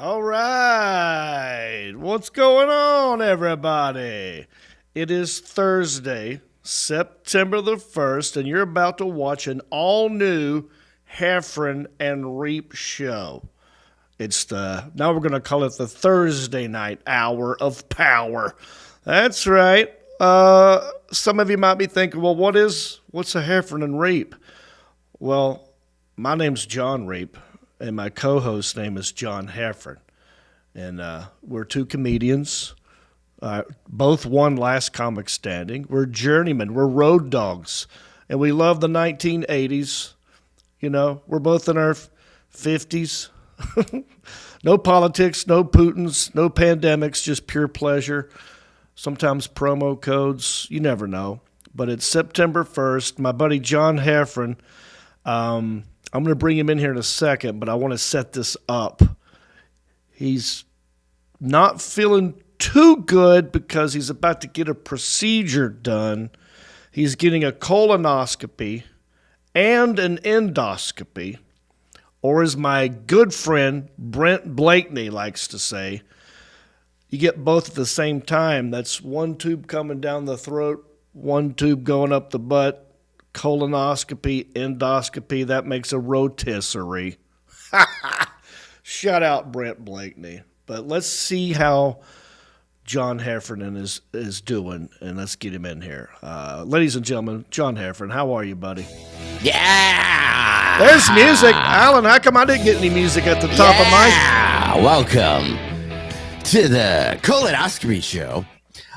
All right. What's going on, everybody? It is Thursday, September the 1st, and you're about to watch an all-new Heffron and Reep show. Now we're going to call it the Thursday night hour of power. That's right. Some of you might be thinking, well, what's a Heffron and Reep? Well, my name's Jon Reep, and my co-host's name is John Heffron. And we're two comedians. Both won Last Comic Standing. We're journeymen. We're road dogs. And we love the 1980s. You know, we're both in our 50s. No politics, no Putins, no pandemics, just pure pleasure. Sometimes promo codes. You never know. But it's September 1st. My buddy John Heffron, I'm going to bring him in here in a second, but I want to set this up. He's not feeling too good because he's about to get a procedure done. He's getting a colonoscopy and an endoscopy, or as my good friend Brent Blakeney likes to say, you get both at the same time. That's one tube coming down the throat, one tube going up the butt. Colonoscopy, endoscopy, that makes a rotisserie. Shout out Brent Blakeney. But let's see how John Heffron is doing, and let's get him in here. Ladies and gentlemen, John Heffron, how are you, buddy? Yeah! There's music. Alan, how come I didn't get any music at the top of my... Welcome to the colonoscopy show.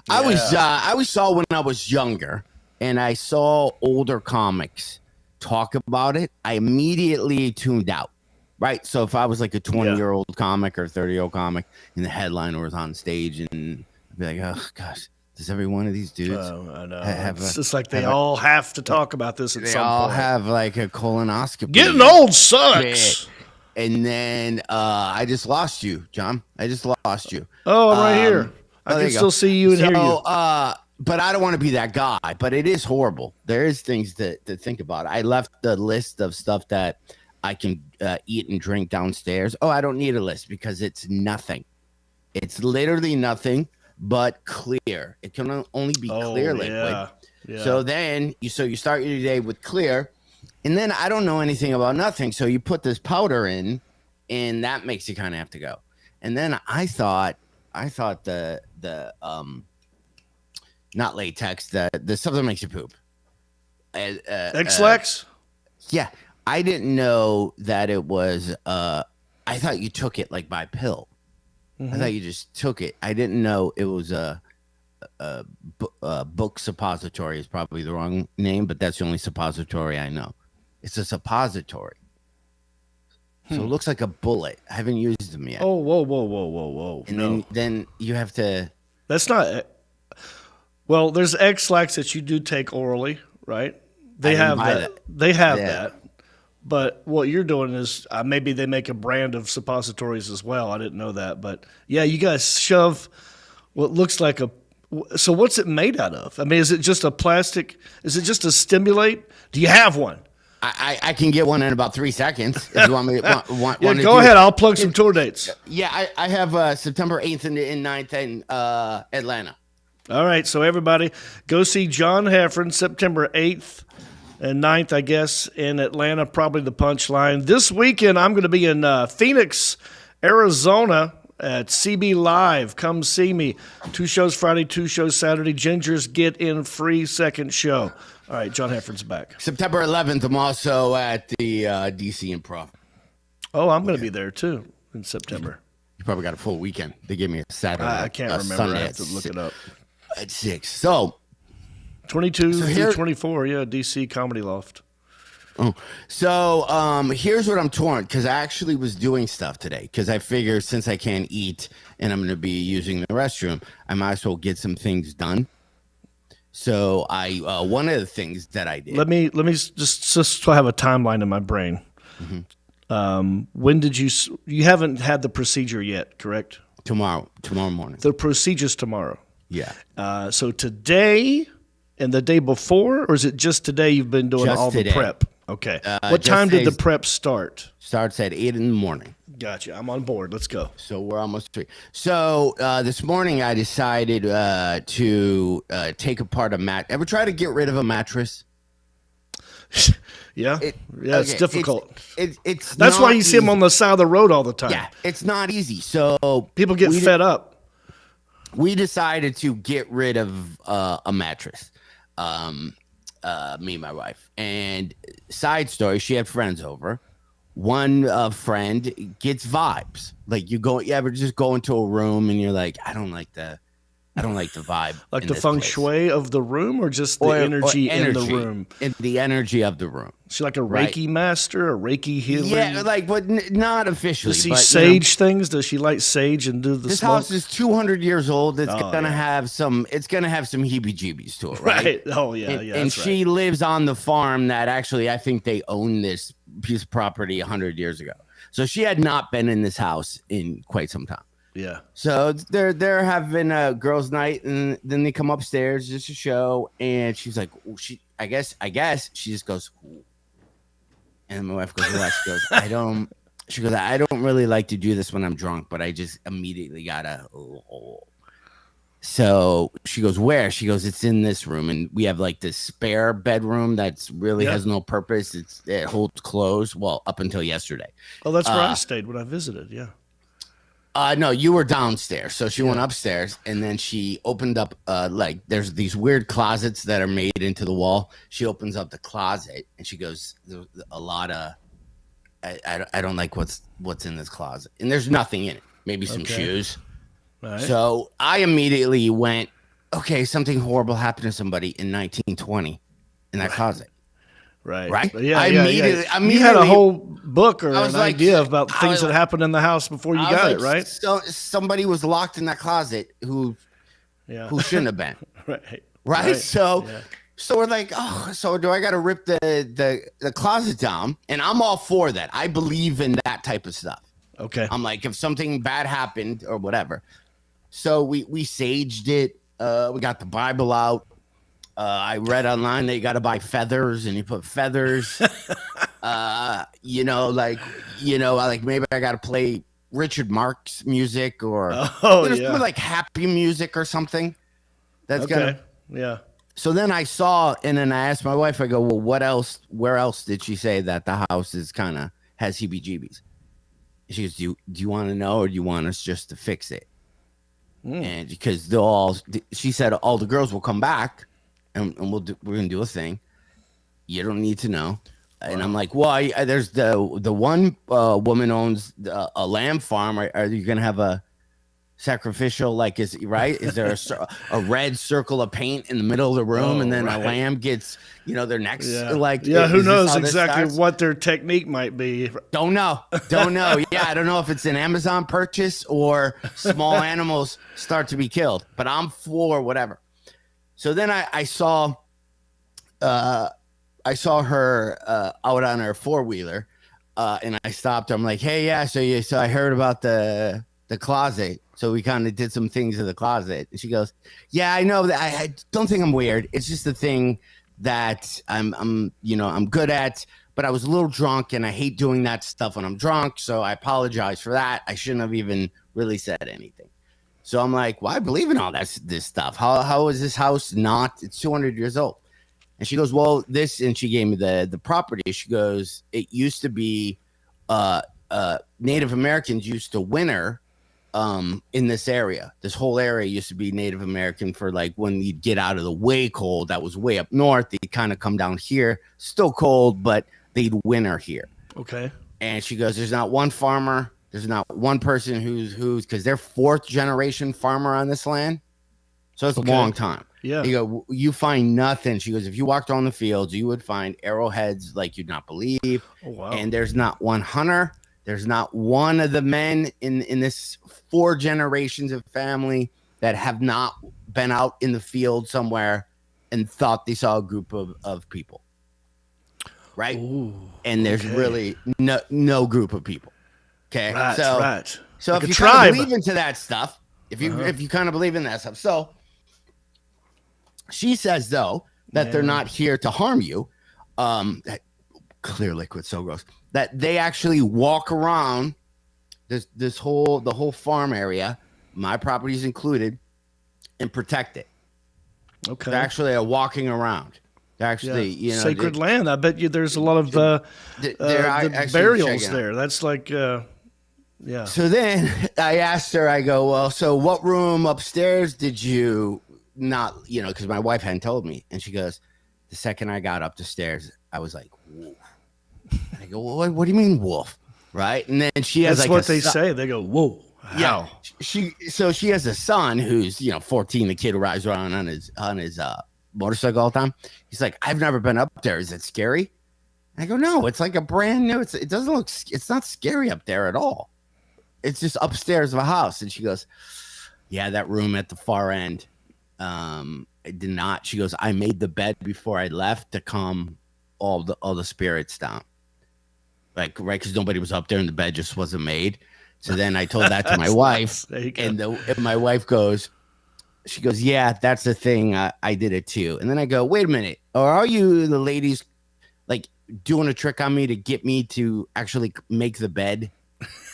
Yeah. I always saw when I was younger, and I saw older comics talk about it, I immediately tuned out. Right, so if I was like a 20-year-old comic or 30-year-old comic, and the headliner was on stage, and I'd be like, "Oh gosh, does every one of these dudes I know. have It's just like they all have to talk about this at some point. They all have like a colonoscopy. Getting old sucks. And then I just lost you, John. I just lost you. Oh, I'm right here. I can still see you and hear you. But I don't want to be that guy. But it is horrible. There is things to think about. I left the list of stuff that I can eat and drink downstairs. Oh, I don't need a list because it's nothing. It's literally nothing but clear. It can only be clear liquid. Yeah. So then you start your day with clear, and then I don't know anything about nothing. So you put this powder in, and that makes you kind of have to go. And then I thought the not latex, the stuff that makes you poop. X-Lax? Yeah. I didn't know that it was, I thought you took it like by pill. Mm-hmm. I thought you just took it. I didn't know it was a book suppository is probably the wrong name, but that's the only suppository I know. It's a suppository. So it looks like a bullet. I haven't used them yet. Oh, whoa. And then you have to. That's not. Well, there's X-Lax that you do take orally, right? They have that. They have that. But what you're doing is maybe they make a brand of suppositories as well. I didn't know that. But, yeah, you guys shove what looks like a – so what's it made out of? I mean, is it just a plastic – is it just to stimulate? Do you have one? I can get one in about 3 seconds if you want me to go ahead. I'll plug some tour dates. Yeah, I have September 8th and 9th in Atlanta. All right, so everybody go see John Heffron September 8th. And 9th, I guess, in Atlanta, probably the punchline. This weekend, I'm going to be in Phoenix, Arizona at CB Live. Come see me. 2 shows Friday, 2 shows Saturday. Gingers get in free second show. All right, John Heffron's back. September 11th, I'm also at the DC Improv. Oh, I'm going to be there, too, in September. You probably got a full weekend. They gave me a Saturday. I can't remember. Sunday I have to look it up. At 6. So... 22 through 24, DC Comedy Loft. Oh, so here's what I'm torn because I actually was doing stuff today because I figure since I can't eat and I'm going to be using the restroom, I might as well get some things done. So one of the things that I did. Let me just so I have a timeline in my brain. Mm-hmm. When did you haven't had the procedure yet, correct? Tomorrow morning. The procedure's tomorrow. Yeah. So today. And the day before, or is it just today you've been doing just all today. The prep? Okay. What time did the prep start? Starts at 8 in the morning. Gotcha. I'm on board. Let's go. So we're almost 3. So this morning I decided to take apart a mat. Ever try to get rid of a mattress? Yeah. It, Yeah, it's okay, difficult. It's That's why not you see them easy. on the side of the road all the time. Yeah, it's not easy. So People get fed up. we decided to get rid of a mattress. Me and my wife. And side story, she had friends over. One friend gets vibes. Like you ever just go into a room and you're like, I don't like the vibe. Like in the this feng place. shui of the room or just the Or energy in the room? In the energy of the room. Is she like a Right. Reiki master, a Reiki healer? Yeah, like, but not officially. Does she but, sage things? Does she light sage and do the this smoke? house is 200 years old. It's gonna yeah. have some. It's gonna have some heebie-jeebies to it, right? Right. Oh, yeah, And, yeah. and that's she lives on the farm that actually I think they own this piece of property 100 years ago. So she had not been in this house in quite some time. Yeah. So they're having a girls' night, and then they come upstairs just to show. And she's like, I guess she just goes, ooh. And my wife goes, what? She goes, I don't really like to do this when I'm drunk, but I just immediately gotta. Oh. So she goes, where? She goes, it's in this room, and we have like this spare bedroom that's really has no purpose. It holds clothes. Well, up until yesterday. Oh, that's where I stayed when I visited. Yeah. No, you were downstairs. So she went upstairs, and then she opened up like there's these weird closets that are made into the wall. She opens up the closet, and she goes, there's a lot of I don't like what's in this closet. And there's nothing in it. Maybe some shoes. Right. So I immediately went, okay, something horrible happened to somebody in 1920 in that closet. Right. Right? Yeah. I immediately You had a whole book or was an like, idea about I things was that like- happened in the house before you I was got like, it, right? So somebody was locked in that closet who shouldn't have been. Right? So we're like, oh, so do I got to rip the closet down? And I'm all for that. I believe in that type of stuff. Okay. I'm like, if something bad happened or whatever. So we saged it. We got the Bible out. I read online that you got to buy feathers, and you put feathers. Like maybe I got to play Richard Marx music or something like happy music or something. That's gonna. Yeah. So then I saw, and then I asked my wife. I go, well, what else? Where else did she say that the house is kind of has heebie-jeebies? She goes, do you want to know, or do you want us just to fix it? And because she said all the girls will come back, and we're gonna do a thing. You don't need to know. And I'm like, well, there's the one woman owns a lamb farm. Are you gonna have a sacrificial, like, is there a red circle of paint in the middle of the room, and then a lamb gets their necks who knows exactly what their technique might be? Don't know. Yeah, I don't know if it's an Amazon purchase or small animals start to be killed, but I'm for whatever. So then I saw her out on her four-wheeler, and I stopped her. I'm like, hey, yeah, so I heard about the closet. So we kind of did some things in the closet. And she goes, yeah, I know that. I don't think I'm weird. It's just the thing that I'm good at, but I was a little drunk, and I hate doing that stuff when I'm drunk. So I apologize for that. I shouldn't have even really said anything. So I'm like, well, I believe in all this stuff. How is this house not? It's 200 years old. And she goes, well, and she gave me the property. She goes, it used to be Native Americans used to winter in this area. This whole area used to be Native American for like when you'd get out of the way cold. That was way up north. They'd kind of come down here, still cold, but they'd winter here. Okay. And she goes, there's not one farmer. There's not one person who's because they're fourth generation farmer on this land. So it's a long time. Yeah. You find nothing. She goes, if you walked on the fields, you would find arrowheads like you'd not believe. Oh, wow. And there's not one hunter. There's not one of the men in this 4 generations of family that have not been out in the field somewhere and thought they saw a group of people. Right. Ooh, and there's really no group of people. Okay. Right, So like if you tribe. kind of believe into that stuff, if you kind of believe in that stuff. So she says, though, that they're not here to harm you. That clear liquid, so gross. That they actually walk around the whole farm area, my property's included, and protect it. Okay. They actually are walking around. They're actually, sacred land. I bet you there's a lot of they're actually burials checking out. there. That's like, yeah. So then I asked her, I go, well, so what room upstairs did you not, because my wife hadn't told me. And she goes, the second I got up the stairs, I was like, wolf. And I go, well, what do you mean wolf? Right. And then she has That's like what they say. They go, whoa. Yeah. She has a son who's, 14, the kid who rides around on his motorcycle all the time. He's like, I've never been up there. Is it scary? And I go, no, it's like a brand new, it doesn't look, it's not scary up there at all. It's just upstairs of a house. And she goes, yeah, that room at the far end. It did not. She goes, I made the bed before I left to calm all the spirits down. Like, right, because nobody was up there and the bed just wasn't made. So then I told that to my wife, and my wife goes, she goes, yeah, that's the thing. I did it too. And then I go, wait a minute. Or are you the ladies like doing a trick on me to get me to actually make the bed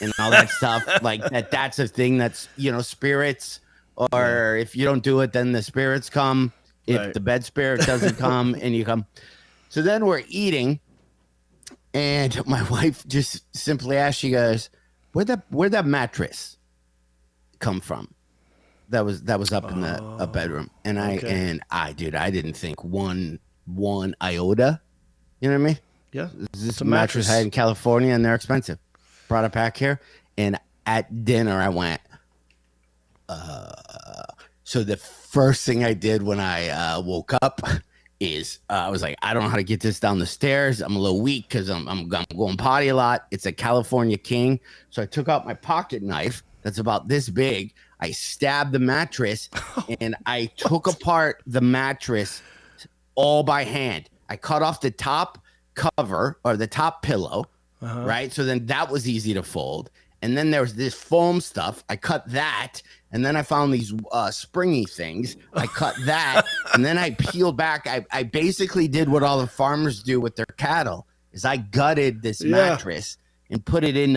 and all that stuff? Like that's a thing that's, spirits, or if you don't do it, then the spirits come. If the bed spirit doesn't come and you come. So then we're eating. And my wife just simply asked, she goes, where'd that mattress come from? That was up in a bedroom. And I didn't think one iota. You know what I mean? Yeah. This mattress I had in California, and they're expensive. Brought it back here. And at dinner I went, so the first thing I did when I woke up is I was like, I don't know how to get this down the stairs. I'm a little weak because I'm going potty a lot. It's a California King. So I took out my pocket knife that's about this big. I stabbed the mattress and I took apart the mattress all by hand. I cut off the top cover or the top pillow, right? So then that was easy to fold. And then there was this foam stuff. I cut that. And then I found these springy things. I cut that. And then I peeled back. I basically did what all the farmers do with their cattle is I gutted this mattress and put it in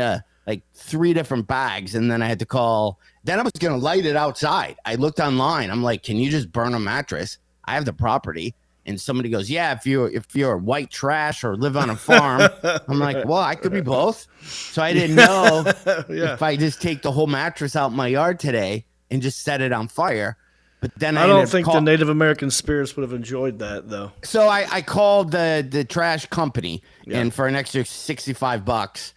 like 3 different bags. And then I had to call. Then I was going to light it outside. I looked online. I'm like, can you just burn a mattress? I have the property. And somebody goes, yeah, if you're white trash or live on a farm. I'm like, well, I could be both. So I didn't know if I just take the whole mattress out in my yard today and just set it on fire. But then I don't think the Native American spirits would have enjoyed that, though. So I called the trash company, and for an extra $65,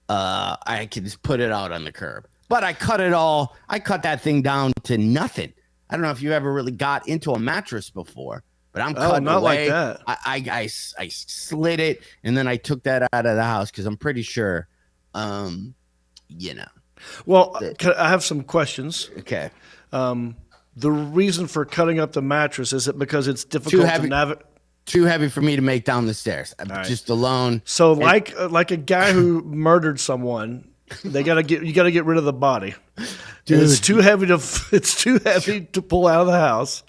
I could just put it out on the curb. But I cut that thing down to nothing. I don't know if you ever really got into a mattress before. But I'm cutting away. Like that. I slid it, and then I took that out of the house because I'm pretty sure, Well, I have some questions. Okay. The reason for cutting up the mattress, is it because it's difficult to navigate? Too heavy for me to make down the stairs. I'm just alone. So like a guy who murdered someone, you got to get rid of the body. Dude. It's too heavy to pull out of the house.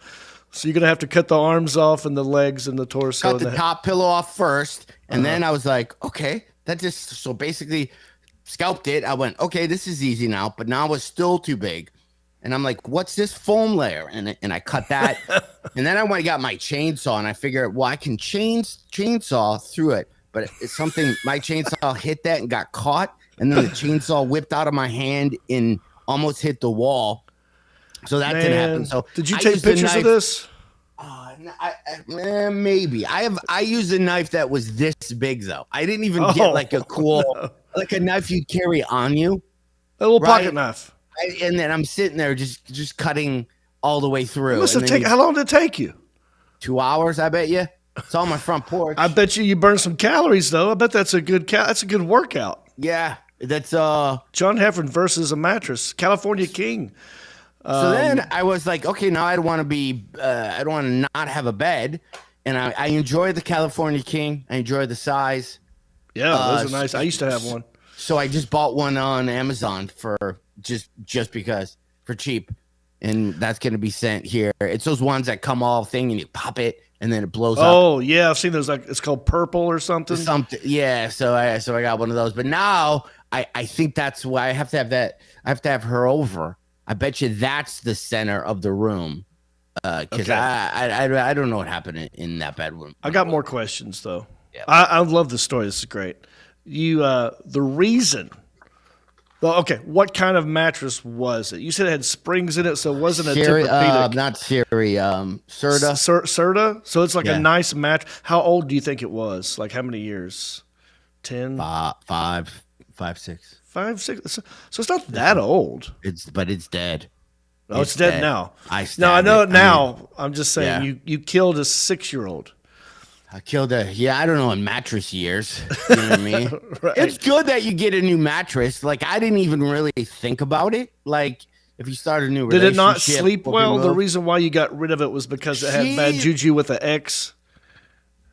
So you're going to have to cut the arms off and the legs and the torso. Cut the top pillow off first. And then I was like, okay, so basically scalped it. I went, okay, this is easy now. But now it's still too big. And I'm like, what's this foam layer? And I cut that. And then I went and got my chainsaw. And I figured, well, I can chainsaw through it. But it's something, my chainsaw hit that and got caught. And then the chainsaw whipped out of my hand and almost hit the wall. So that didn't happen. So did you take pictures of this? Maybe. I used a knife that was this big though. I didn't even get like a cool like a knife you carry on you. A little pocket knife. And then I'm sitting there just cutting all the way through. How long did it take you? 2 hours, I bet you. It's on my front porch. I bet you burned some calories though. I bet that's a good workout. Yeah. That's John Heffron versus a mattress. California King. So then I was like, okay, now I don't want to not have a bed. And I enjoy the California King. I enjoy the size. Yeah, those are nice. I used to have one. So I just bought one on Amazon for just because, for cheap. And that's going to be sent here. It's those ones that come all thing and you pop it. and then it blows up. Oh yeah, I've seen those. Like it's called purple or something. Yeah. So I got one of those, but now I think that's why I have to have that. I have to have her over. I bet you that's the center of the room. Because Okay. I don't know what happened in that bedroom. I got more questions though. Yeah. I love this story. This is great. You the reason. Well, okay. What kind of mattress was it? You said it had springs in it, so it wasn't a Tempur-Pedic. Not Siri. Serta. Serta. So it's like Yeah. a nice mattress. How old do you think it was? Like how many years? 10? 5, 6. 5, 6. So it's not that old. But it's dead. Oh, it's dead now. I know stabbed it now. I'm just saying Yeah. you killed a 6-year-old. I killed I don't know, in mattress years. You know what I mean? Right. It's good that you get a new mattress. Like, I didn't even really think about it. Like, if you start a new Did relationship. it not sleep well? The move, reason why you got rid of it was because it had bad juju with the X.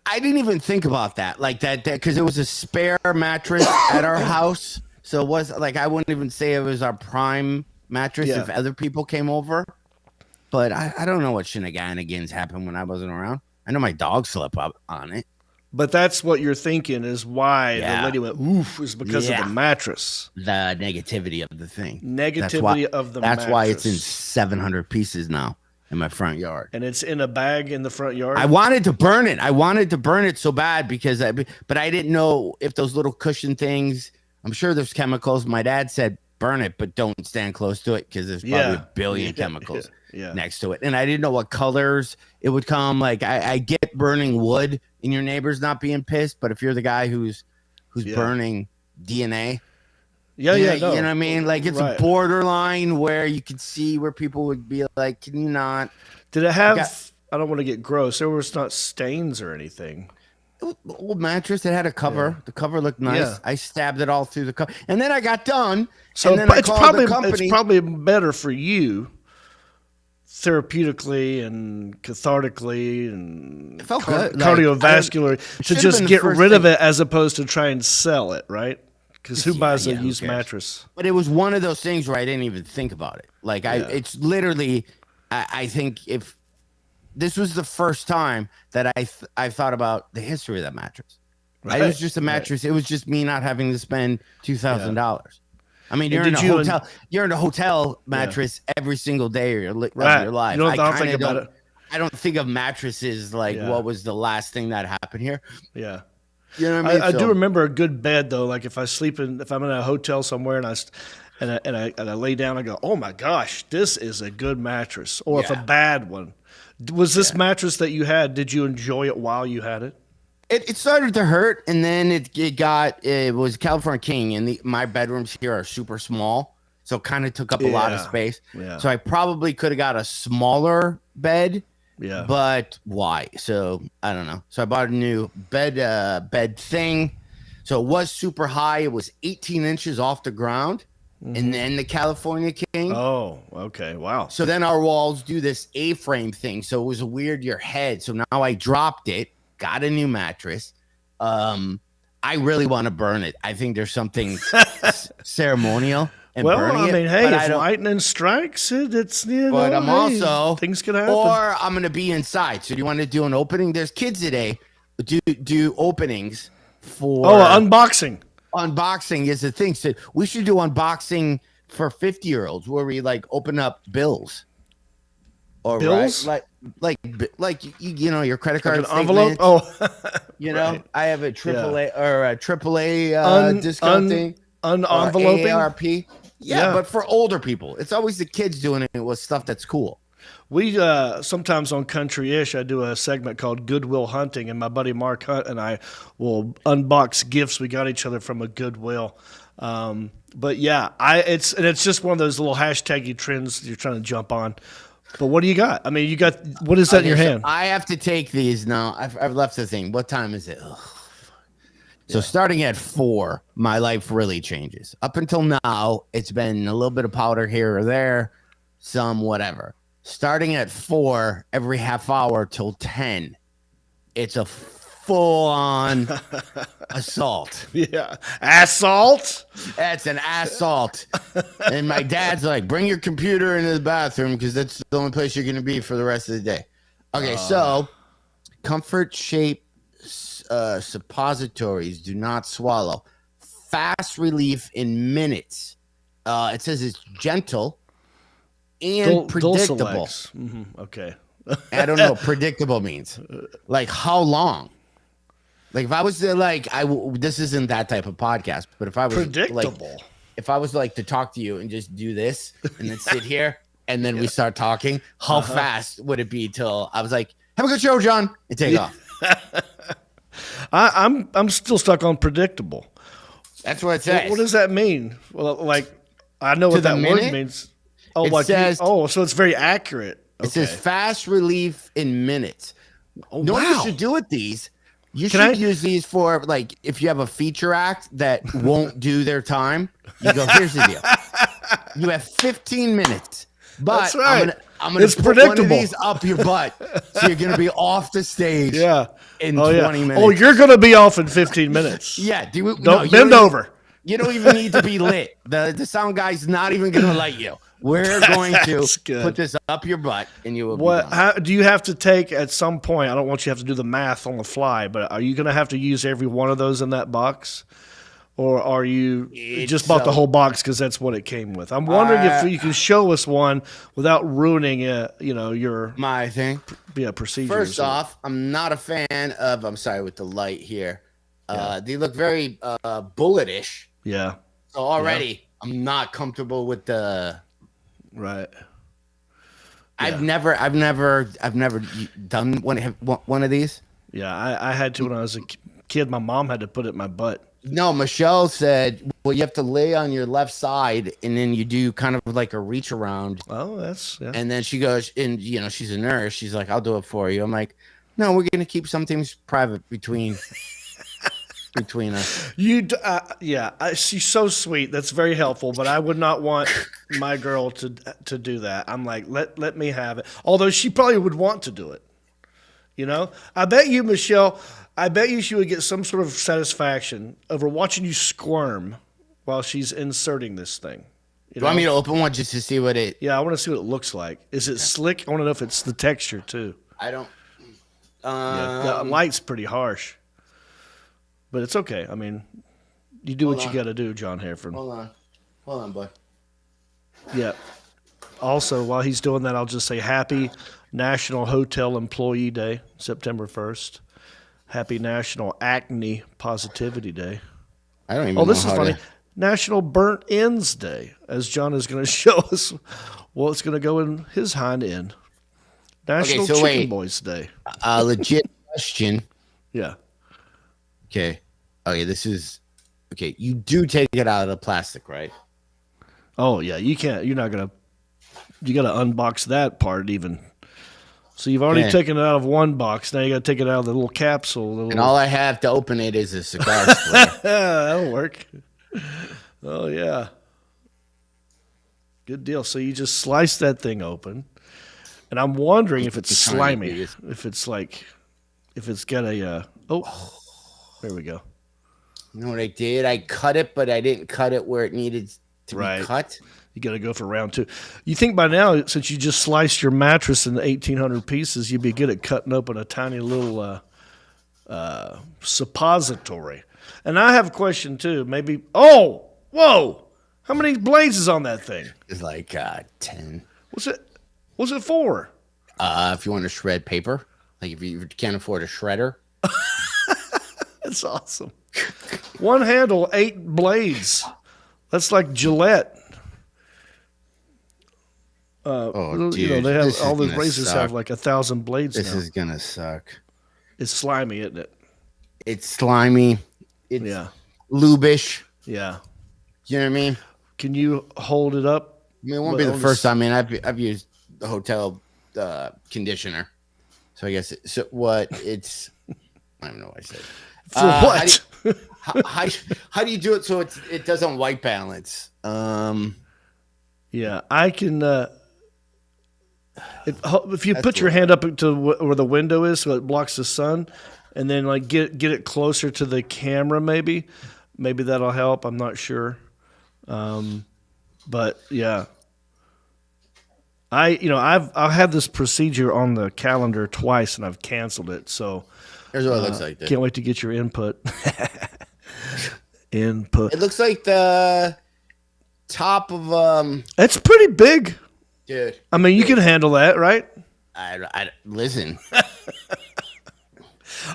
I didn't even think about that. Like, that because it was a spare mattress at our house. So it was, like, I wouldn't even say it was our prime mattress Yeah. if other people came over. But I don't know what shenanigans happened when I wasn't around. I know my dog slept up on it. But that's what you're thinking is why Yeah. the lady went oof is because of Yeah. the mattress. The negativity of the thing. Negativity of the That's mattress. why it's in 700 pieces now in my front yard. And it's in a bag in the front yard. I wanted to burn it. I wanted to burn it so bad because but I didn't know if those little cushion things, I'm sure there's chemicals. My dad said burn it, but don't stand close to it because there's probably a billion chemicals next to it. And I didn't know what colors it would come. Like I get burning wood and your neighbors not being pissed, but if you're the guy who's burning DNA, no. you know what I mean? Like it's Right. a borderline where you could see where people would be like, can you not? Did it have I don't want to get gross. There was not stains or anything. Old mattress. It had a cover. Yeah. The cover looked nice. Yeah. I stabbed it all through the cover, and then I got done. So and then I it's called probably the company. it's probably better for you therapeutically and cathartically and It felt good. cardiovascular to should've just been the get first rid of thing. it as opposed to try and sell it, right? Because who buys a who used cares? mattress? But it was one of those things where I didn't even think about it. Like it's literally. I think if this was the first time that I thought about the history of that mattress. Right. It was just a mattress. Right. It was just me not having to spend $2,000. I mean, you're in a hotel. You're in a hotel mattress every single day of your life. You don't think about it. I don't think of mattresses like what was the last thing that happened here. Yeah. You know what I mean? I do remember a good bed though. Like if I'm in a hotel somewhere and I lay down, I go, oh my gosh, this is a good mattress. Or if a bad one. Was this mattress that you had? Did you enjoy it while you had it? It started to hurt, and then it was California King, and my bedrooms here are super small, so it kind of took up a lot of space. Yeah. So I probably could have got a smaller bed. Yeah. But why? So I don't know. So I bought a new bed thing. So it was super high. It was 18 inches off the ground. And then the California King. Oh, okay. Wow. So then our walls do this A-frame thing. So it was weird your head. So now I dropped it, got a new mattress. I really want to burn it. I think there's something ceremonial in burning it. I mean, hey, if lightning strikes it, it's, but I'm also things could happen. Or I'm going to be inside. So do you want to do an opening? There's kids today do openings for unboxing. Unboxing is a thing. So we should do unboxing for 50-year-olds where we like open up bills. Or bills? Right, like you know, your credit card like an envelope. Oh, you know, I have a AAA or a AAA discount thing. Unenveloping. AARP. Yeah, but for older people, it's always the kids doing it with stuff that's cool. We sometimes on Country-ish, I do a segment called Goodwill Hunting, and my buddy Mark Hunt and I will unbox gifts we got each other from a Goodwill. But yeah, it's just one of those little hashtaggy trends you're trying to jump on. But what do you got? I mean, what is that in your hand? I have to take these now. I've left the thing. What time is it? So starting at 4, my life really changes. Up until now, it's been a little bit of powder here or there, some whatever. Starting at 4, every half hour till 10, it's a full-on assault. Yeah, assault. That's an assault. And my dad's like, "Bring your computer into the bathroom because that's the only place you're going to be for the rest of the day." Okay, so comfort shape suppositories do not swallow. Fast relief in minutes. It says it's gentle and predictable. Okay. I don't know what predictable means. Like how long? Like if I was to this isn't that type of podcast, but if I was predictable, if I was like to talk to you and just do this and then sit here and then we start talking, how fast would it be till I was like, have a good show, John, and take off? I'm still stuck on predictable. That's what it says. What does that mean? Well, like I know what that word means. Oh, it says, so it's very accurate. It says fast relief in minutes. Oh, no, wow. You should do with these. You should use these for like if you have a feature act that won't do their time. You go, here's the deal. You have 15 minutes. But that's right. I'm gonna put one of these up your butt. So you're gonna be off the stage in 20 minutes. Oh, you're gonna be off in 15 minutes. Don't bend over. You don't even need to be lit. The sound guy's not even gonna light you. We're going to put this up your butt, and you will be done. How do you have to take at some point? I don't want you to have to do the math on the fly, but are you going to have to use every one of those in that box, or are you just bought the whole box because that's what it came with? I'm wondering if you can show us one without ruining, your my thing. Procedures. First off, I'm not a fan of. I'm sorry with the light here. They look very bulletish. Yeah. So already, I'm not comfortable with the. Right. I've never done one of these. Yeah, I had to when I was a kid. My mom had to put it in my butt. No, Michelle said, well, you have to lay on your left side, and then you do kind of like a reach around. Oh, that's And then she goes, and she's a nurse. She's like, I'll do it for you. I'm like, no, we're gonna keep some things private between us. She's so sweet. That's very helpful, but I would not want my girl to do that. I'm like, let me have it. Although she probably would want to do it. I bet you, Michelle, she would get some sort of satisfaction over watching you squirm while she's inserting this thing. You want me to open one just to see what it? Yeah, I want to see what it looks like. Is it slick? I want to know if it's the texture too. I don't. The light's pretty harsh. But it's okay. I mean, you do what you got to do, John Heffron. Hold on, bud. Yeah. Also, while he's doing that, I'll just say happy National Hotel Employee Day, September 1st. Happy National Acne Positivity Day. I don't even know. Oh, this is funny. National Burnt Ends Day, as John is going to show us what's going to go in his hind end. National Chicken Boys Day. A legit question. Yeah. Okay. This is okay. You do take it out of the plastic, right? Oh yeah, you can't. You're not gonna. You got to unbox that part even. So you've already taken it out of one box. Now you got to take it out of the little capsule. And all I have to open it is a cigar splitter. That'll work. Oh yeah. Good deal. So you just slice that thing open, and I'm wondering if it's slimy. If it's got a. There we go. You know what I did? I cut it, but I didn't cut it where it needed to be cut. You got to go for round two. You think by now, since you just sliced your mattress into 1,800 pieces, you'd be good at cutting open a tiny little suppository. And I have a question too. Maybe. Oh, whoa! How many blades is on that thing? It's like 10. What's it for? If you want to shred paper, like if you can't afford a shredder. That's awesome. One handle, 8 blades. That's like Gillette. Dude, they have all those razors have like 1,000 blades. This is gonna suck. It's slimy, isn't it? It's slimy. It's lube-ish. Yeah. You know what I mean? Can you hold it up? I mean, it won't be the first time. I mean, I've used the hotel conditioner, so I guess it's. I don't know what I said. For what? How do you do it so it doesn't white balance? Yeah, I can. If you put your hand up to where the window is, so it blocks the sun, and then like get it closer to the camera, maybe that'll help. I'm not sure, but yeah. I've had this procedure on the calendar twice and I've canceled it. So Here's what it looks like. Dude. can't wait to get your input. Input. It looks like the top of It's pretty big. dude. I mean, you can handle that, right? I listen.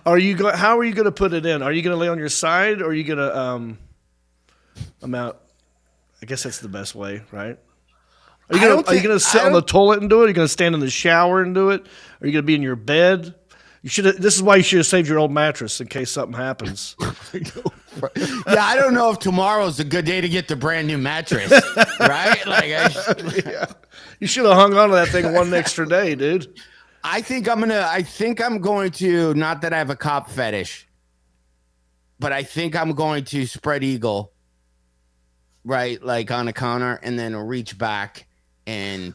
How are you going to put it in? Are you going to lay on your side, or are you going to amount? I guess that's the best way, right? Are you going to sit on the toilet and do it? Are you going to stand in the shower and do it? Are you going to be in your bed? This is why you should have saved your old mattress in case something happens. Yeah, I don't know if tomorrow's a good day to get the brand new mattress, right? Like, Yeah. You should have hung on to that thing one extra day, dude. I think I'm going to, not that I have a cop fetish, but I think I'm going to spread eagle, right? Like on a counter, and then reach back and.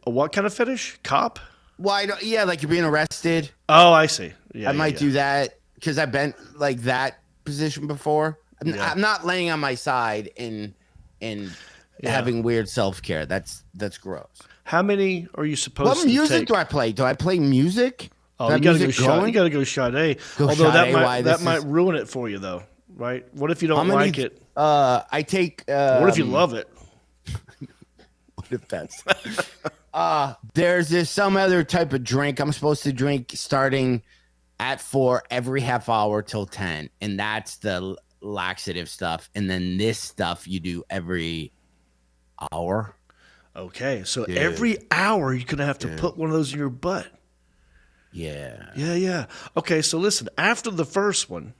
What kind of fetish? Cop? Well, yeah, like you're being arrested. Oh, I see. Yeah, I might do that because I've been like that position before. I'm not laying on my side and having weird self-care. That's gross. How many are you supposed to take? What music do I play? Do I play music? Oh, you gotta go Sade. You gotta go Sade. Although that might ruin it for you, though, right? What if you don't like it? I take. What if you love it? What if that's? There's some other type of drink I'm supposed to drink starting at 4 every half hour till 10, and that's the laxative stuff. And then this stuff you do every hour. Okay, so every hour you're gonna have to put one of those in your butt. Yeah. Okay, so listen. After the first one,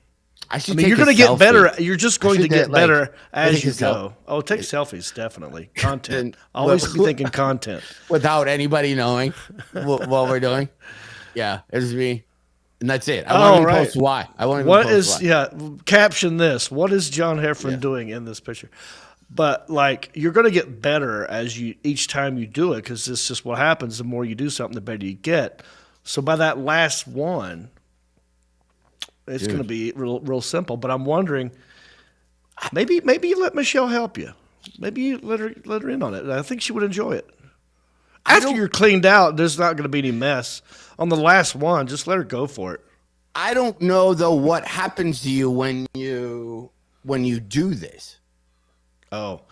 you're gonna get better. You're just going to get better as you go. Oh, take selfies, definitely. Content. Always be thinking content without anybody knowing what we're doing. Yeah, it's me, and that's it. I won't even post why. I won't even post why. Yeah, caption this. What is John Heffron doing in this picture? But like, you're going to get better as each time you do it, because it's just what happens. The more you do something, the better you get. So by that last one, it's going to be real simple. But I'm wondering, maybe you let Michelle help you. Maybe you let her in on it. I think she would enjoy it. After you're cleaned out, there's not going to be any mess. On the last one, just let her go for it. I don't know though what happens to you when you do this. Oh,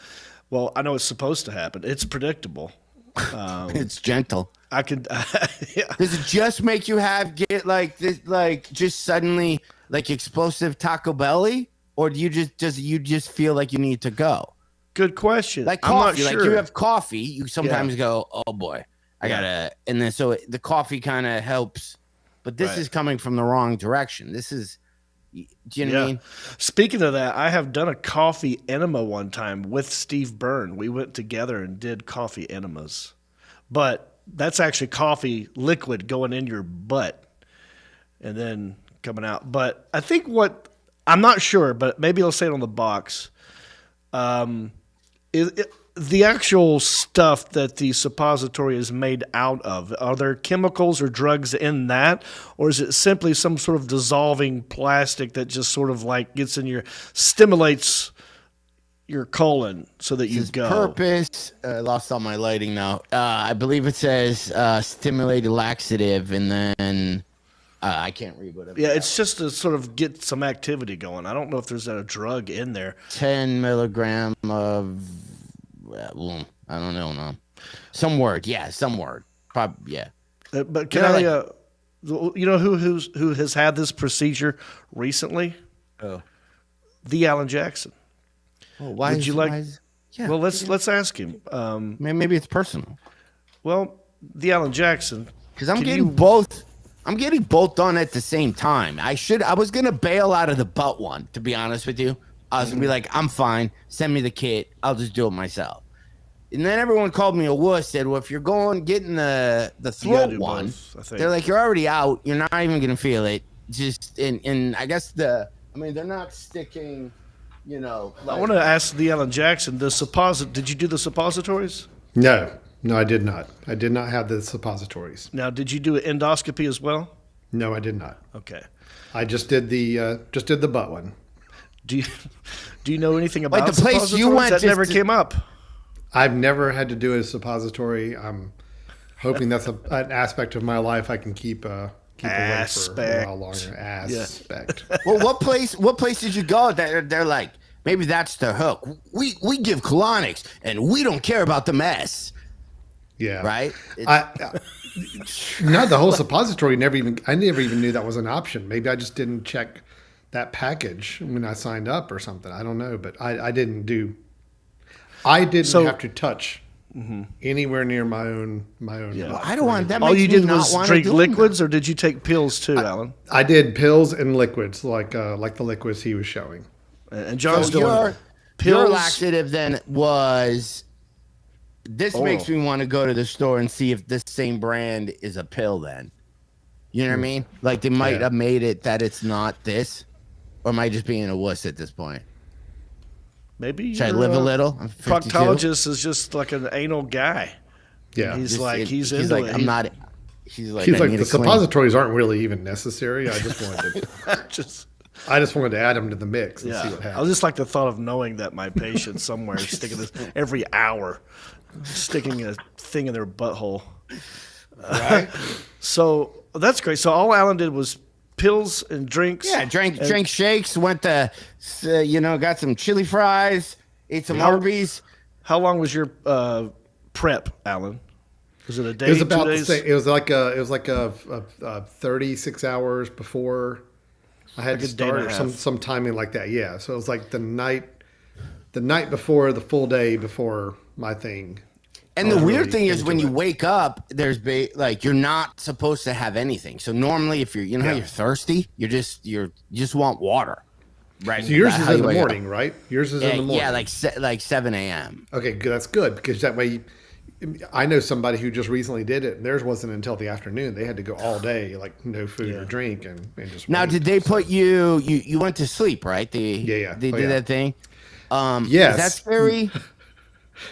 well, I know it's supposed to happen. It's predictable. It's gentle. I could. Yeah. Does it just make you get like this, like just suddenly like explosive Taco Belly, or do you just feel like you need to go? Good question. Like coffee, I'm not sure. Like you have coffee, you sometimes go, oh boy, I gotta, and then so the coffee kind of helps, but this is coming from the wrong direction. This is. Do you know what I mean? Speaking of that, I have done a coffee enema one time with Steve Byrne. We went together and did coffee enemas. But that's actually coffee liquid going in your butt and then coming out. But I think I'm not sure, but maybe I'll say it on the box. The actual stuff that the suppository is made out of, are there chemicals or drugs in that, or is it simply some sort of dissolving plastic that just sort of like stimulates your colon so that you go? Purpose. I lost all my lighting now. I believe it says stimulated laxative, and then I can't read whatever. Yeah, it's just to sort of get some activity going. I don't know if there's a drug in there. 10 milligram of. I don't know. No. Some word. Probably, yeah. But can I, you know who has had this procedure recently? Oh. The Alan Jackson. Well, why? Well, let's ask him. Maybe it's personal. Well, the Alan Jackson. Because I'm getting both. I'm getting both done at the same time. I was gonna bail out of the butt one, to be honest with you. I was gonna be like, I'm fine. Send me the kit. I'll just do it myself. And then everyone called me a wuss. Said, well, if you're getting the throat one, they're like, you're already out. You're not even gonna feel it. Just and I guess they're not sticking. You know. I want to ask the Alan Jackson. Did you do the suppositories? No, I did not. I did not have the suppositories. Now, did you do an endoscopy as well? No, I did not. Okay. I just did the butt one. Do you know anything about the place you went? That never came up. I've never had to do a suppository. hoping that's an aspect of my life I can keep away for a while longer. Aspect. Well, what place did you go? They're like, maybe that's the hook. We give colonics and we don't care about the mess. Yeah. Right. Not the whole suppository. I never even knew that was an option. Maybe I just didn't check that package when I signed up or something. I don't know, but I didn't have to touch anywhere near my own. Well, I don't want that. All you did was drink liquids, that. or did you take pills too, Alan? I did pills and liquids, like the liquids he was showing. And John's So doing your pills. laxative then was. This makes me want to go to the store and see if this same brand is a pill. Then, you know what I mean? Like they might have made it that it's not this, or am I just being a wuss at this point? Maybe should I live a little? I'm 52. Proctologist is just like an anal guy. Yeah, he's Just- like he's into like it. I'm not. He's like He's I like need the to clean. suppositories aren't really even necessary. I just wanted to. Just I just wanted to add them to the mix and see what I happens. just like the thought of knowing that my patient somewhere is sticking this every hour, sticking a thing in their butthole. Right? So that's great. So all Alan did was pills and drinks. Yeah, drank shakes. Went to, got some chili fries. Ate some Arby's. How long was your prep, Alan? Was it a day? It was about 2 the days? same. It was like a 36 hours before I had Like to a day and a start, or half. some timing like that. Yeah, so it was like the night before the full day before my thing. And the was weird really thing is when into you it. wake up, you're not supposed to have anything. So normally, if you're, how you're thirsty, you just want water, right? So yours That's is how in you the wake up. morning, right? Yours is in the morning. Yeah, like 7 a.m. Okay, good. That's good because that way, I know somebody who just recently did it, and theirs wasn't until the afternoon. They had to go all day, like no food or drink, and just. Now, wait. did they put you went to sleep, right? They did that thing. Yes. Is that scary?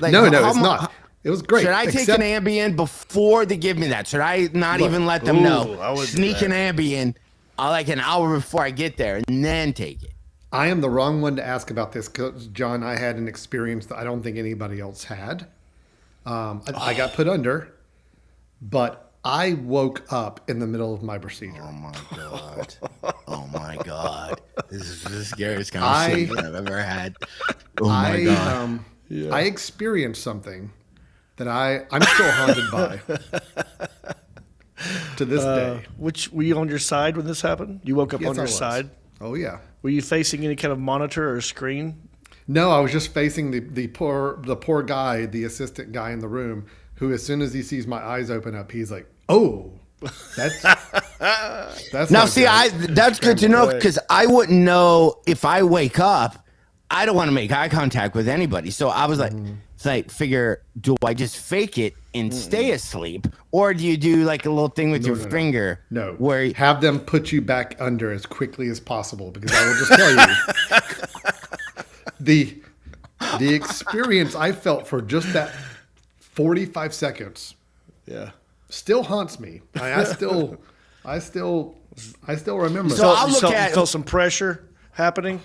Like, No, how it's mu- not. It was great. Should I take an Ambien before they give me that? Should I not even let them I know? wouldn't do Sneak an that. Ambien like an hour before I get there and then take it. I am the wrong one to ask about this because, John, I had an experience that I don't think anybody else had. I got put under, but I woke up in the middle of my procedure. Oh my god! Oh my god! This is the scariest conversation I've ever had. Oh my god! I experienced something that I'm still haunted by to this day. Which were you on your side when this happened? You woke up Yes, on I your was. side. Oh yeah. Were you facing any kind of monitor or screen? No, I was just facing the poor guy, the assistant guy in the room, who as soon as he sees my eyes open up, he's like, "Oh, that's Now, not see, good." that's good to know away. because I wouldn't know if I wake up. I don't want to make eye contact with anybody, so I was like, it's like, figure, do I just fake it and stay asleep, or do you do like a little thing with your no. finger? No, where have them put you back under as quickly as possible because I will just tell you the experience I felt for just that 45 seconds Yeah. still haunts me. I still remember. So that. I'll You look at- felt some pressure happening.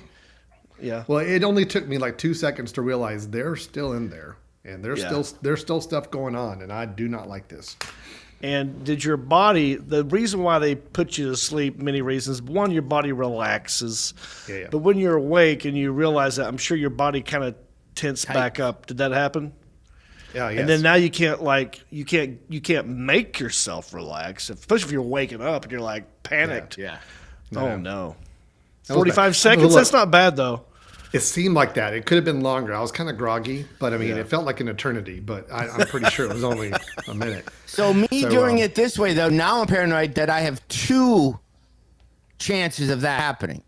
Yeah. Well, it only took me like 2 seconds to realize they're still in there, and there's still stuff going on, and I do not like this. And did your body, the reason why they put you to sleep, many reasons. One, your body relaxes. Yeah. But when you're awake and you realize that, I'm sure your body kind of tensed back up. Did that happen? Yeah, yes. And then now you can't make yourself relax, especially if you're waking up and you're like panicked. yeah. Oh no. That was 45 bad. seconds? Look, That's not bad though. It seemed like that. It could have been longer. I was kind of groggy, but I mean, it felt like an eternity. But I'm pretty sure it was only a minute. So doing it this way though, now I'm paranoid that I have 2 chances of that happening.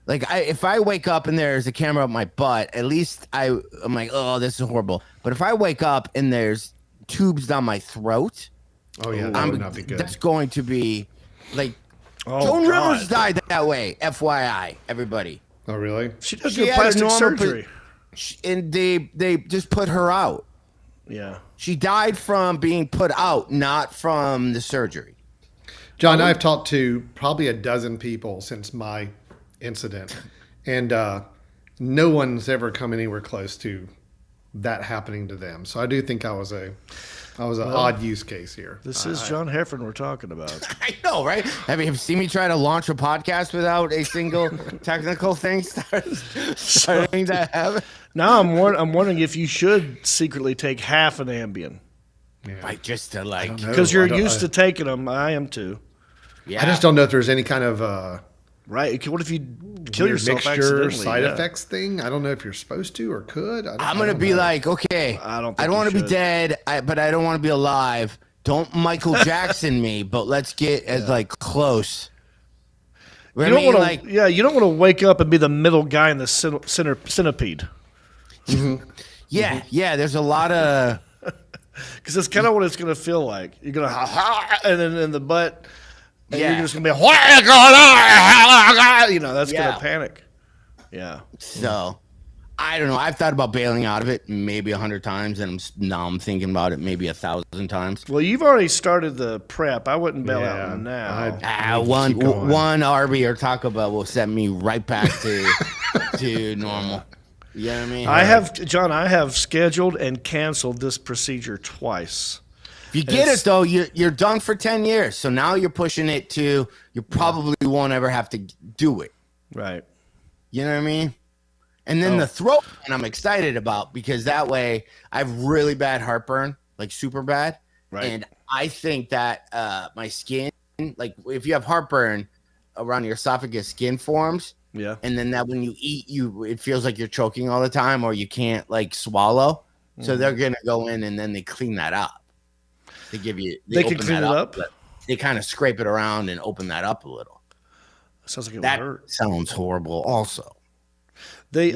Like if I wake up and there's a camera up my butt, at least I'm like, oh, this is horrible. But if I wake up and there's tubes down my throat, Oh yeah, that would not be good. that's going to be like Oh, Joan God. Rivers died that way. FYI, everybody. Oh really? She does She get had a plastic normal surgery. And they just put her out. Yeah. She died from being put out, not from the surgery. John, I've talked to probably a dozen people since my incident, and no one's ever come anywhere close to that happening to them. So I do think I was an odd use case here. This is John Heffron we're talking about. I know, right? Have you seen me try to launch a podcast without a single technical thing starting to happen? Now I'm wondering if you should secretly take half an Ambien. Yeah. Like just to like, Because you're used to taking them. I am too. yeah. I just don't know if there's any kind of Right. What if you kill weird yourself mixture accidentally? side Yeah. effects thing. I don't know if you're supposed to or could. I'm gonna be like, okay, I don't I think don't want you to be should. dead, but I don't want to be alive. Don't Michael Jackson me, but let's get as like close. You don't want to. You don't want to wake up and be the middle guy in the centipede. Yeah. There's a lot of. Because that's kind of what it's going to feel like. You're going to and then in the butt, and Yeah. you're just going to be that's going Yeah. to panic. Yeah. So, I don't know. I've thought about bailing out of it maybe 100 times, and now I'm thinking about it maybe 1,000 times. Well, you've already started the prep. I wouldn't bail Yeah, out now. One Arby or Taco Bell will send me right back to normal. You know what I mean? I have scheduled and canceled this procedure twice. If you get it though, you're done for 10 years. So now you're pushing it to you probably won't ever have to do it. Right. You know what I mean? And then the throat one I'm excited about because that way I have really bad heartburn, like super bad. Right. And I think that my skin, like if you have heartburn around your esophagus, skin forms. Yeah. And then that when you eat, it feels like you're choking all the time or you can't like swallow. So they're gonna go in and then they clean that up. They give you They can open clean that it up? They kind of scrape it around and open that up a little. Sounds like it That would hurt. sounds horrible also. See,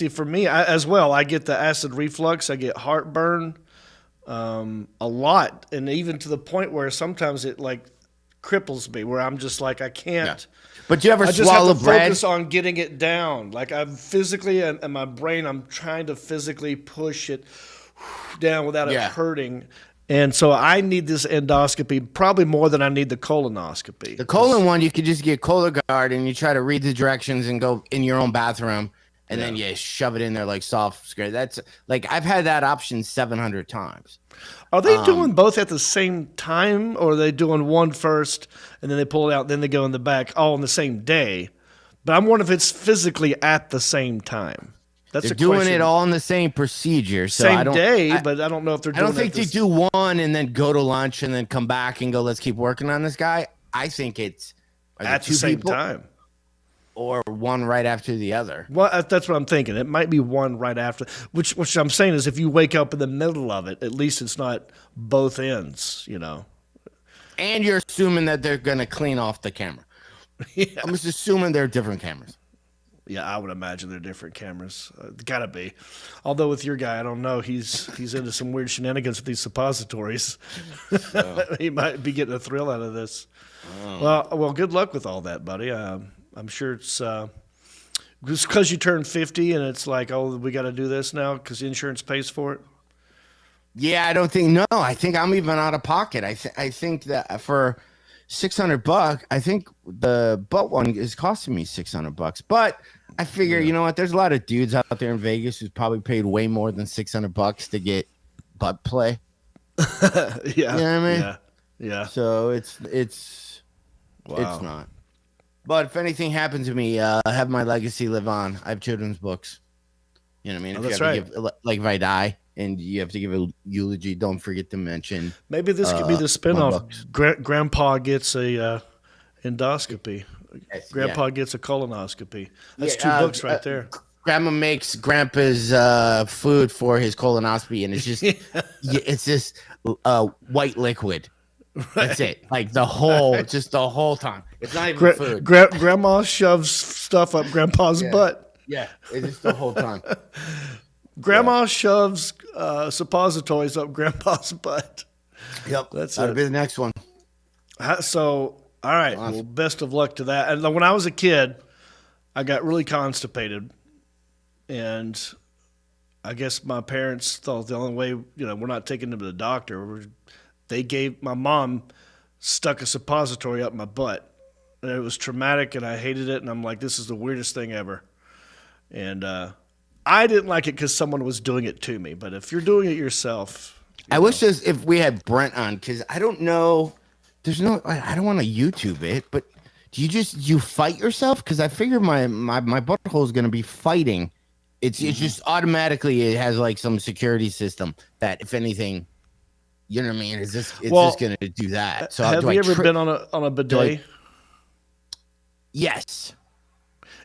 for me as well, I get the acid reflux. I get heartburn a lot. And even to the point where sometimes it like cripples me where I'm just like, I can't. Yeah. But you ever I just swallow have to bread? focus on getting it down. Like I'm physically, and my brain, I'm trying to physically push it down without it hurting. And so I need this endoscopy probably more than I need the colonoscopy. The colon one, you could just get Cologuard and you try to read the directions and go in your own bathroom and then you shove it in there like soft scare. That's like I've had that option 700 times. Are they doing both at the same time, or are they doing one first and then they pull it out, then they go in the back all on the same day? But I'm wondering if it's physically at the same time. That's They're a doing question. it all in the same procedure. So Same I don't, day, I, but I don't know if they're I doing don't think they do one and then go to lunch and then come back and go, let's keep working on this guy. I think it's at the same time. Or one right after the other. Well, that's what I'm thinking. It might be one right after, which I'm saying is if you wake up in the middle of it, at least it's not both ends, you know. And you're assuming that they're going to clean off the camera. Yeah. I'm just assuming they're different cameras. Yeah, I would imagine they're different cameras. Gotta be. Although with your guy, I don't know. He's into some weird shenanigans with these suppositories. He might be getting a thrill out of this. Oh. Well, good luck with all that, buddy. I'm sure it's just because you turned 50 and it's like, oh, we got to do this now because insurance pays for it. Yeah, I don't think. No, I think I'm even out of pocket. I think that for $600, I think the butt one is costing me $600. But I figure, you know what? There's a lot of dudes out there in Vegas who's probably paid way more than $600 to get butt play. Yeah, you know what I mean? Yeah. So it's not. But if anything happens to me, have my legacy live on. I have children's books. You know what I mean? If that's you have right. to give, like if I die and you have to give a eulogy, don't forget to mention. Maybe this could be the spinoff. Grandpa gets a endoscopy. Yes, Grandpa gets a colonoscopy. That's two Yeah, books right there. Grandma makes Grandpa's food for his colonoscopy, and it's just it's just white liquid. That's it. Like the whole time. It's not even food. Grandma shoves stuff up Grandpa's butt. Yeah, it's just the whole time. Grandma shoves suppositories up Grandpa's butt. Yep, that'll be the next one. So, all right. Awesome. Well, best of luck to that. And when I was a kid, I got really constipated, and I guess my parents thought the only way, we're not taking him to the doctor. My mom stuck a suppository up my butt, and it was traumatic, and I hated it, and I'm like, this is the weirdest thing ever. And I didn't like it because someone was doing it to me. But if you're doing it yourself, I wish if we had Brent on, because I don't know. There's no. I don't want to YouTube it, but do you fight yourself? Because I figure my butthole is going to be fighting. It's just automatically it has like some security system that if anything, you know what I mean. It's just going to do that. So have you ever been on a bidet? Yes.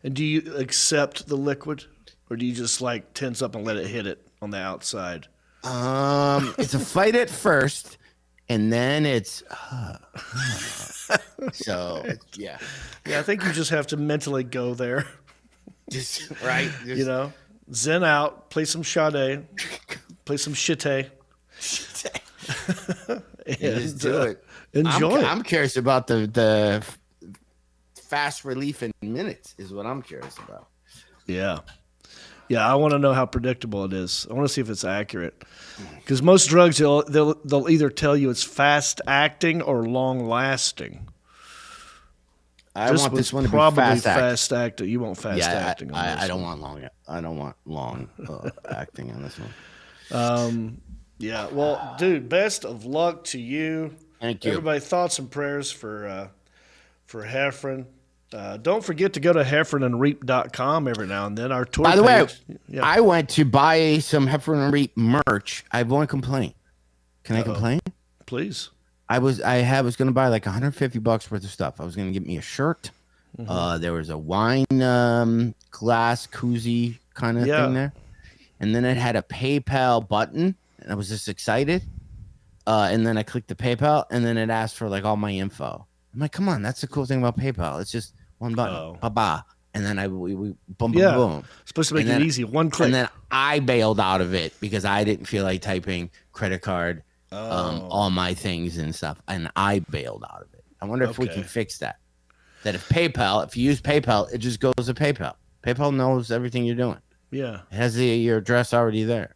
And do you accept the liquid, or do you just like tense up and let it hit it on the outside? It's a fight at first, and then it's so yeah. Yeah, I think you just have to mentally go there. Just right. You know, zen out, play some Sade, play some shite. Just do it. Enjoy it. I'm curious about the fast relief in minutes is what I'm curious about. Yeah. Yeah, I want to know how predictable it is. I want to see if it's accurate. Because most drugs, they'll either tell you it's fast acting or long lasting. I want this one to be fast acting. You want fast acting on this I don't want long. I don't want long acting on this one. Yeah, well, dude, best of luck to you. Thank you. Everybody, thoughts and prayers for Heffron. Don't forget to go to heffronandreep.com every now and then. Our tour By the way, yeah. I went to buy some Heffron Reep merch. I have one complaint. Can I complain? Please. I was going to buy like $150 worth of stuff. I was going to get me a shirt. There was a wine glass koozie kind of thing there. And then it had a PayPal button. And I was just excited. And then I clicked the PayPal, and then it asked for like all my info. I'm like, come on, that's the cool thing about PayPal. It's just one button, ba-ba. And then we boom, boom, boom. It's supposed to make it easy, one click. And then I bailed out of it because I didn't feel like typing credit card, all my things and stuff. And I bailed out of it. I wonder if we can fix that. That if you use PayPal, it just goes to PayPal. PayPal knows everything you're doing. Yeah. It has your address already there.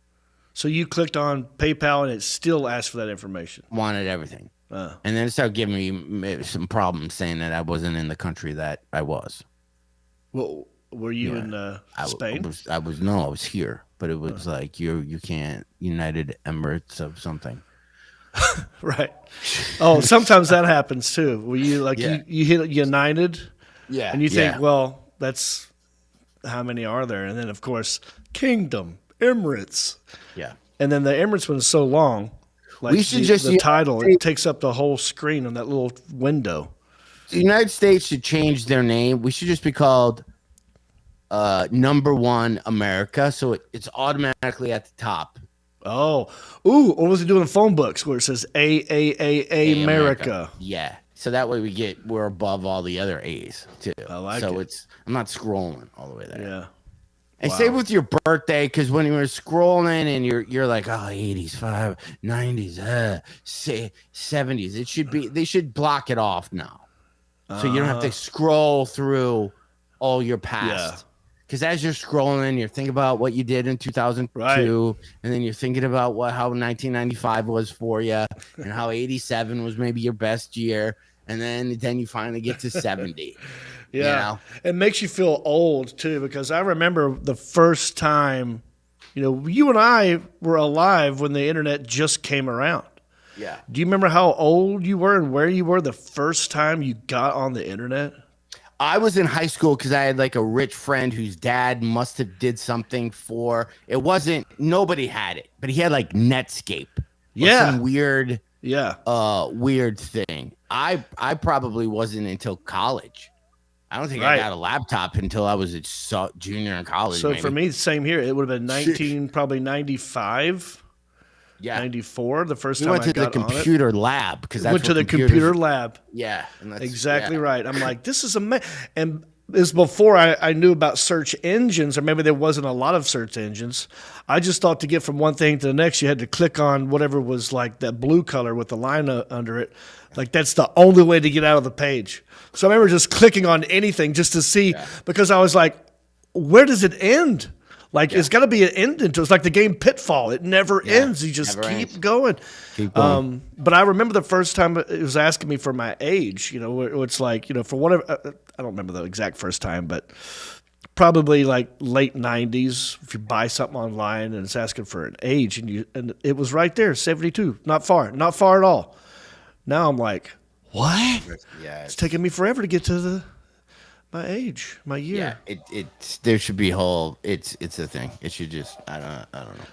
So you clicked on PayPal and it still asked for that information. Wanted everything. And then it started giving me some problems saying that I wasn't in the country that I was. Well, were you in Spain? I was here, but it was like you can't United Emirates of something. Right. Oh, sometimes that happens too. Were you like you hit United? Yeah. And you think, well, that's how many are there? And then of course, Kingdom, Emirates. Yeah. And then the Emirates one is so long. Like we should the title, it takes up the whole screen on that little window. The United States should change their name. We should just be called Number One America, so it's automatically at the top. Oh, ooh! Or was it doing phone books where it says A America? Yeah, so that way we're above all the other A's too. I like it. I'm not scrolling all the way there. Yeah. And same with your birthday, because when you were scrolling and you're like, 80s, 90s, 70s, they should block it off now. So you don't have to scroll through all your past. Because as you're scrolling, you're thinking about what you did in 2002, and then you're thinking about how 1995 was for you, and how 87 was maybe your best year, and then you finally get to 70. Yeah, you know? It makes you feel old too, because I remember the first time, you and I were alive when the internet just came around. Yeah. Do you remember how old you were and where you were the first time you got on the internet? I was in high school because I had like a rich friend whose dad must have did something nobody had it, but he had like Netscape. Some weird thing. I probably wasn't until college. I don't think I got a laptop until I was a junior in college. So for me, same here. It would have been probably 95, 94. The first time I got on it. We went to the computer lab because went to the computer lab. Yeah, exactly right. I'm like, this is amazing. And this before I knew about search engines, or maybe there wasn't a lot of search engines. I just thought to get from one thing to the next, you had to click on whatever was like that blue color with the line under it. Like that's the only way to get out of the page. So I remember just clicking on anything just to see, because I was like, where does it end? Like it's got to be an end into it. It's like the game Pitfall. It never ends. You just keep going. But I remember the first time it was asking me for my age, it's like, for whatever, I don't remember the exact first time, but probably like late 90s. If you buy something online and it's asking for an age, and it was right there, 72, not far at all. Now I'm like, what? Yeah, It's taking me forever to get to my age, my year. Yeah, it's there should be it's a thing. It should just I don't know.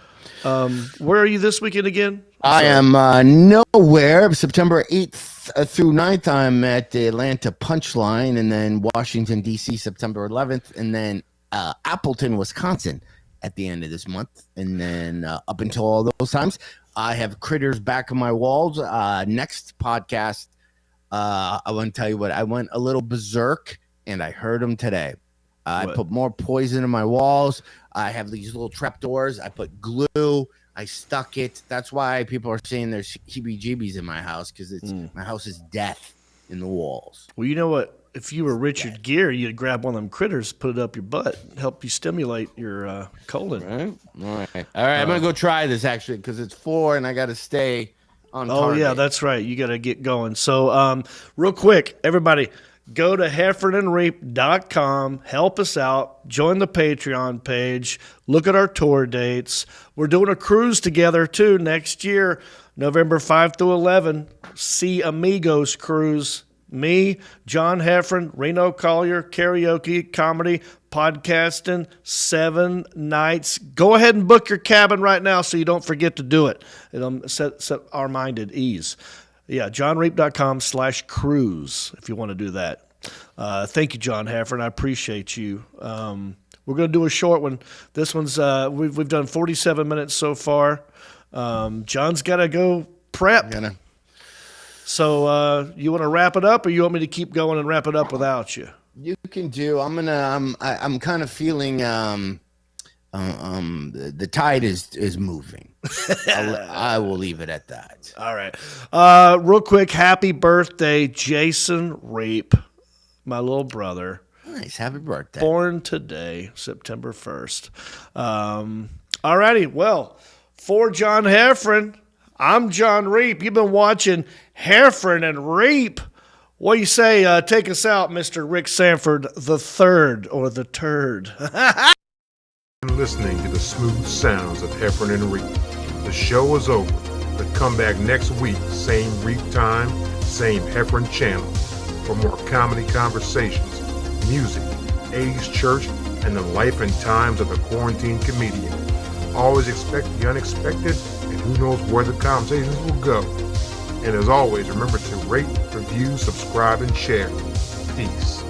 Where are you this weekend again? I am nowhere. September 8th through 9th, I'm at the Atlanta Punchline, and then Washington, D.C., September 11th, and then Appleton, Wisconsin at the end of this month. And then up until all those times, I have critters back on my walls. Next podcast, I want to tell you what, I went a little berserk, and I heard them today. I put more poison in my walls. I have these little trapdoors. I put glue. I stuck it. That's why people are saying there's heebie-jeebies in my house, because my house is death in the walls. Well, you know what? If you were Richard Gere, you'd grab one of them critters, put it up your butt, help you stimulate your colon. Right. All right. I'm going to go try this, actually, because it's 4 and I got to stay on target. Oh, yeah, that's right. You got to get going. So real quick, everybody, go to heffronandreep.com. Help us out. Join the Patreon page. Look at our tour dates. We're doing a cruise together, too, next year, November 5 through 11. See Amigos Cruise. Me, John Heffron, Reno Collier, karaoke, comedy, podcasting, 7 nights. Go ahead and book your cabin right now so you don't forget to do it. It'll set our mind at ease. Yeah, johnreep.com/cruise if you want to do that. Thank you, John Heffron. I appreciate you. We're going to do a short one. This one's we've done 47 minutes so far. John's got to go prep. So you want to wrap it up, or you want me to keep going and wrap it up without you? You can do. I'm kind of feeling the tide is moving. I will leave it at that. All right. Real quick, happy birthday, Jason Reep, my little brother. Nice. Happy birthday. Born today, September 1st. All righty. Well, for John Heffron, I'm Jon Reep. You've been watching Heffron and Reep. What do you say? Take us out, Mr. Rick Sanford the Third, or the Turd. Listening to the smooth sounds of Heffron and Reep. The show is over, but come back next week, same Reep time, same Heffron channel, for more comedy conversations, music, 80s church, and the life and times of the quarantine comedian. Always expect the unexpected, and who knows where the conversations will go. And as always, remember to rate, review, subscribe, and share. Peace.